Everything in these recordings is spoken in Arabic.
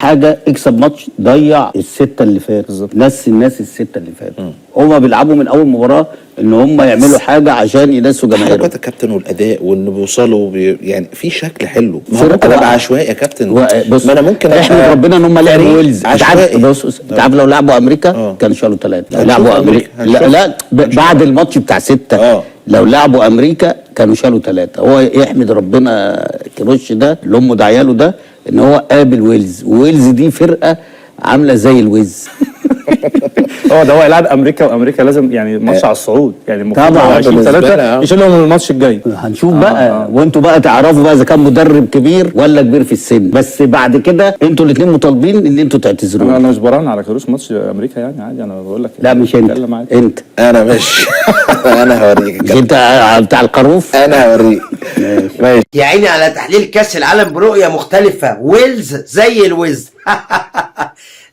حاجه اكسب ماتش ضيع السته اللي فات بالظبط. الناس السته اللي فات هم بيلعبوا من اول مباراه ان هم يعملوا حاجه عشان ينسوا جماهيرهم. حركات الكابتن والاداء وان بيوصلوا يعني في شكل حلو. ما هو ممكن ابقى عشوائي يا كابتن. بص ما انا ممكن احمد ربنا ان هم لعبوا ويلز. انت عارف لو لعبوا امريكا كانوا شالوا 3. لعبوا امريكا لا بعد الماتش بتاع 6 لو لعبوا امريكا كانوا شالوا 3. هو يحمد ربنا كروش ده اللي امه دعياله ده ان هو قابل ويلز. ويلز دي فرقه عامله زي الويز. هو يلعب امريكا، وامريكا لازم يعني ماتش على الصعود يعني طبعا 20-3 يشيلهم من الماتش الجاي. هنشوف بقى وانتوا بقى تعرفوا بقى اذا كان مدرب كبير ولا كبير في السن. بس بعد كده انتوا الاثنين مطالبين ان انتوا تعتذروا. انا مش براهن على كروش ماتش امريا يعني عادي. انا بقول لك لا مش انت انا ماشي. انا هوريك مش انت بتاع الخروف. انا هوريك ماشي. يا عيني على تحليل كاس العالم برؤيه مختلفه. ويلز زي الويز.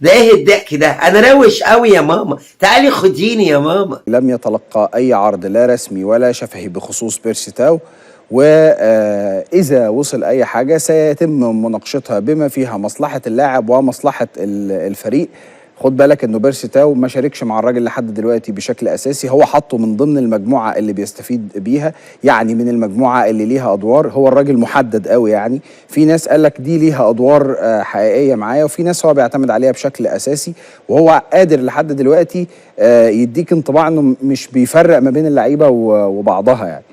ده ايه الضحك ده؟ انا روش قوي يا ماما، تعالي خديني يا ماما. لم يتلقى اي عرض لا رسمي ولا شفهي بخصوص بيرسي تاو، وإذا وصل أي حاجة سيتم مناقشتها بما فيها مصلحة اللاعب ومصلحة الفريق. خد بالك انه بيرسي تاو ما شاركش مع الراجل لحد دلوقتي بشكل اساسي. هو حطه من ضمن المجموعه اللي بيستفيد بيها، يعني من المجموعه اللي ليها ادوار. هو الراجل محدد قوي، يعني في ناس قال لك دي ليها ادوار حقيقيه معايا، وفي ناس هو بيعتمد عليها بشكل اساسي. وهو قادر لحد دلوقتي يديك انطباع انه مش بيفرق ما بين اللعيبه وبعضها يعني.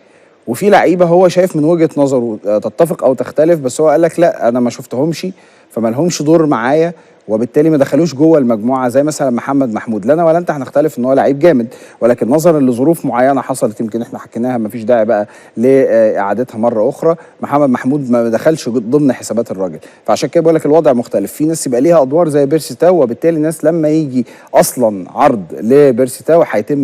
وفي لعيبه هو شايف من وجهه نظره تتفق او تختلف، بس هو قال لك لا انا ما شفتهمش فما لهمش دور معايا، وبالتالي ما دخلوش جوه المجموعه. زي مثلا محمد محمود، لا انا ولا انت هنختلف ان هو لعيب جامد، ولكن نظرا لظروف معينه حصلت يمكن احنا حكيناها ما فيش داعي بقى لاعادتها مره اخرى. محمد محمود ما دخلش ضمن حسابات الراجل، فعشان كده بقول لك الوضع مختلف. في ناس يبقى ليها ادوار زي بيرسي تاو، وبالتالي الناس لما يجي اصلا عرض لبيرسي تاو هيتم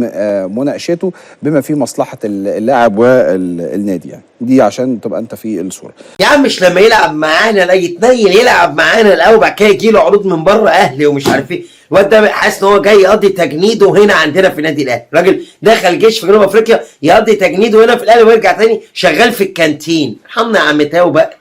مناقشته بما فيه مصلحه اللاعب والنادي يعني. دي عشان تبقى انت في الصوره. يا عم مش لما يلعب معانا لا يتنيل يلعب معانا الاول، بعد كده يجي له عروض من بره اهلي ومش عارف ايه. الواد ده حاسس ان هو جاي يقضي تجنيده هنا عندنا في النادي الاهلي. راجل دخل جيش في جنوب افريقيا يقضي تجنيده هنا في الاهلي ويرجع تاني شغال في الكانتين. ارحمنا يا عم تاو بقى.